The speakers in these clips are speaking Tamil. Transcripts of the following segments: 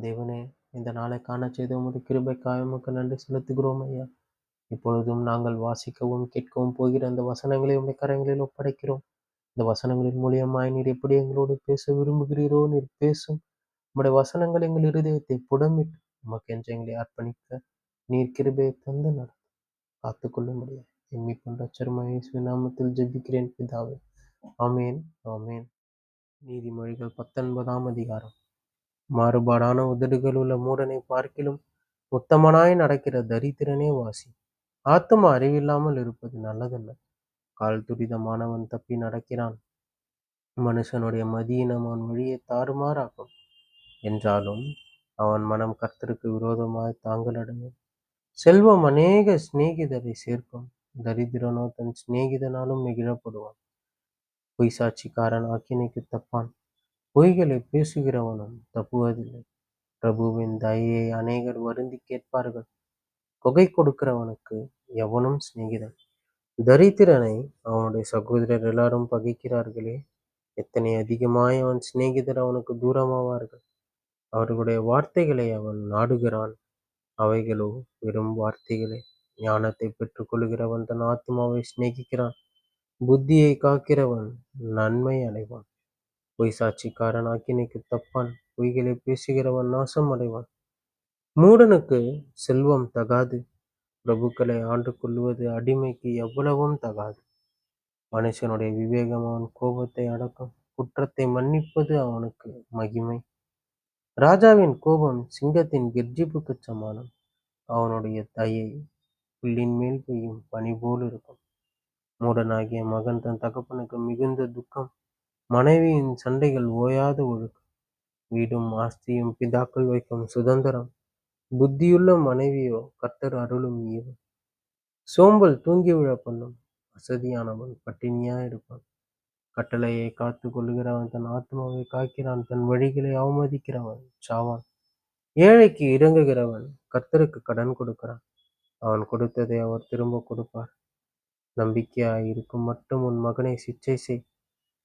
தேவனே, இந்த நாளை காணச் செய்த உமது கிருபைக்காக உமக்கு நன்றி செலுத்துகிறோம் ஐயா. இப்பொழுதும் நாங்கள் வாசிக்கவும் கேட்கவும் போகிற அந்த வசனங்களை உம்முடைய கரங்களில் ஒப்படைக்கிறோம். இந்த வசனங்களின் மூலியமாய் நீர் எப்படி எங்களோடு பேச விரும்புகிறீரோ நீர் பேசும். உம்முடைய வசனங்கள் எங்கள் இருதயத்தை புடமிட்டு உமக்கென்று எங்களை அர்ப்பணிக்க நீர் கிருபையை தந்து காத்துக்கொள்ளும்படியா என் மீட்பும் இரட்சகருமாகிய இயேசுவின் நாமத்தில் ஜெபிக்கிறேன் பிதாவே. ஆமென், ஆமென். நீதிமொழிகள் 19ஆம் அதிகாரம். மாறுபாடான உதடுகள் உள்ள மூடனை பார்க்கிலும் உத்தமனாய் நடக்கிற தரித்திரனே வாசி. ஆத்துமா அறிவில்லாமல் இருப்பது நல்லதல்ல. கால் துரிதமானவன் தப்பி நடக்கிறான். மனுஷனுடைய மதியினம் அவன் வழியை தாறுமாறாக்கும். என்றாலும் அவன் மனம் கர்த்தருக்கு விரோதமாய் தாங்கலடையும். செல்வம் அநேக சிநேகிதரை சேர்க்கும். தரித்திரனோ தன் சிநேகிதனாலும் நெகிழப்படுவான். பொய் சாட்சிக்காரன் ஆக்கினைக்கு தப்பான். பொய்களை பேசுகிறவனும் தப்புவதில்லை. பிரபுவின் தயையை அநேகர் வருந்தி கேட்பார்கள். தொகை கொடுக்கிறவனுக்கு எவனும் சிநேகிதன். தரித்திரனை அவனுடைய சகோதரர் எல்லாரும் பகைக்கிறார்களே, எத்தனை அதிகமாய் அவன் சிநேகிதர் அவனுக்கு தூரமாவார்கள். அவர்களுடைய வார்த்தைகளை அவன் நாடுகிறான். அவைகளோ வெறும் வார்த்தைகளே. ஞானத்தை பெற்றுக்கொள்கிறவன் தன் ஆத்மாவை சிநேகிக்கிறான். புத்தியை காக்கிறவன் நன்மை அடைவான். பொய் சாட்சிக்காரன் ஆக்கினைக்கு தப்பான். பொய்களை பேசுகிறவன் நாசம் அடைவான். மூடனுக்கு செல்வம் தகாது. பிரபுக்களை ஆண்டு கொள்வது அடிமைக்கு எவ்வளவும் தகாது. மனுஷனுடைய விவேகம் அவன் கோபத்தை அடக்கும். குற்றத்தை மன்னிப்பது அவனுக்கு மகிமை. ராஜாவின் கோபம் சிங்கத்தின் கெர்ச்சிப்புக்கு சமானம். அவனுடைய தயை புல்லின் மேல் பெய்யும் பனி போல் இருக்கும். மூடனாகிய மகன் தன் தகப்பனுக்கு மிகுந்த துக்கம். மனைவியின் சண்டைகள் ஓயாத ஒழுக்கம். வீடும் ஆஸ்தியும் பிதாக்கள் வைக்கும் சுதந்திரம். புத்தியுள்ள மனைவியோ கர்த்தர் அருளும் ஈவு. சோம்பல் தூங்கி விழ பண்ணும். வசதியானவன் பட்டினியா இருப்பான். கட்டளையை காத்து கொள்ளுகிறவன் தன் ஆத்மாவை காக்கிறான். தன் வழிகளை அவமதிக்கிறவன் சாவான். ஏழைக்கு இறங்குகிறவன் கர்த்தருக்கு கடன் கொடுக்கிறான். அவன் கொடுத்ததை அவர் திரும்ப கொடுப்பார். நம்பிக்கையாய் இருக்கும் மட்டும் உன் மகனை சிச்சை செய்.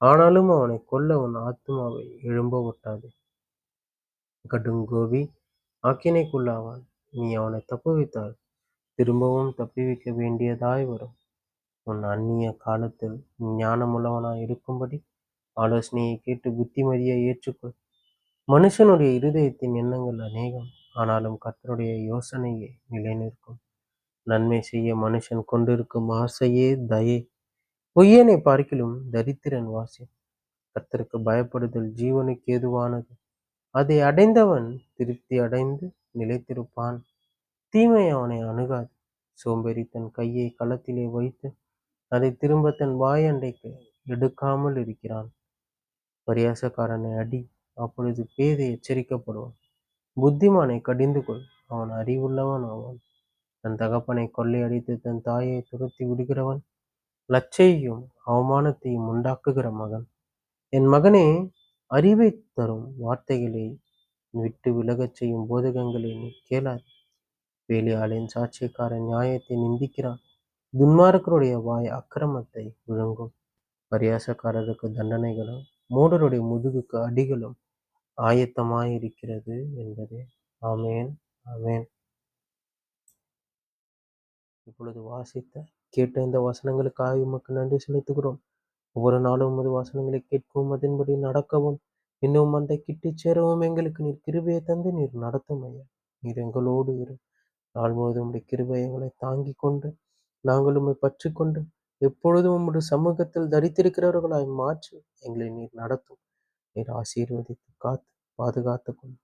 ஆனாலும் அவனை கொல்ல உன் ஆத்மாவை எழும்ப ஒட்டாது. கடுங்கோபி ஆக்கினைக்குள்ளாவான். நீ அவனை தப்புவித்தால் திரும்பவும் தப்பிவிக்க வேண்டியதாய் வரும். உன் அந்நிய காலத்தில் ஞானமுள்ளவனாய் இருக்கும்படி ஆலோசனையை கேட்டு புத்திமதியை ஏற்றுக்கொள். மனுஷனுடைய இருதயத்தின் எண்ணங்கள் அநேகம். ஆனாலும் கர்த்தருடைய யோசனையே நிலை நிற்கும். நன்மை செய்ய மனுஷன் கொண்டிருக்கும் ஆசையே தயை. பொய்யனை பார்க்கிலும் தரித்திரன் வாசி. கர்த்தருக்கு பயப்படுதல் ஜீவனுக்கு ஏதுவானது. அதை அடைந்தவன் திருப்தி அடைந்து நிலைத்திருப்பான். தீமை அவனை அணுகாது. சோம்பேறி தன் கையை களத்திலே வைத்து அதை திரும்ப தன் வாயண்டைக்கு எடுக்காமல் இருக்கிறான். பரியாசக்காரனை அடி, அப்பொழுது பேதை எச்சரிக்கப்படுவான். புத்திமானை கடிந்து கொள், அவன் அறிவுள்ளவன் ஆவான். தன் தகப்பனை கொள்ளையடித்து தன் தாயை துரத்தி விடுகிறவன் லச்சையும் அவமானத்தையும் உண்டாக்குகிற மகன். என் மகனே, அறிவை தரும் வார்த்தைகளை விட்டு விலகச் செய்யும் போதகங்களை நீ கேளாது. வேலியாளின் சாட்சியக்காரன் நியாயத்தை நிந்திக்கிறான். துன்மார்க்கருடைய வாய் அக்கிரமத்தை விழுங்கும். பரியாசக்காரருக்கு தண்டனைகளும் மூடருடைய முதுகுக்கு அடிகளும் ஆயத்தமாயிருக்கிறது என்பதே. ஆமேன், ஆமேன். இப்பொழுது வாசித்த கேட்ட இந்த வசனங்களுக்காக உமக்கு நன்றி செலுத்துகிறோம். ஒவ்வொரு நாளும் உமது வசனங்களை கேட்கவும் அதன்படி நடக்கவும் இன்னும் அந்த கிட்டி சேரவும் எங்களுக்கு நீர் கிருபையை தந்து நீர் நடத்தும் ஐயா. நீர் எங்களோடு இரு. நாள் முழுவதும் உடைய கிருபை எங்களை தாங்கி கொண்டு நாங்கள் உம்மை பற்றி கொண்டு எப்பொழுதும் உம்முடைய சமூகத்தில் தரித்திருக்கிறவர்களாய் மாற்றி எங்களை நீர் நடத்தும். நீர் ஆசீர்வதித்து காத்து பாதுகாத்து கொண்டு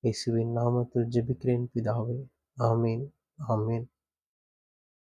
இயேசுவின் நாமத்தில் ஜெபிக்கிறேன் பிதாவே. ஆமீன், ஆமீன்.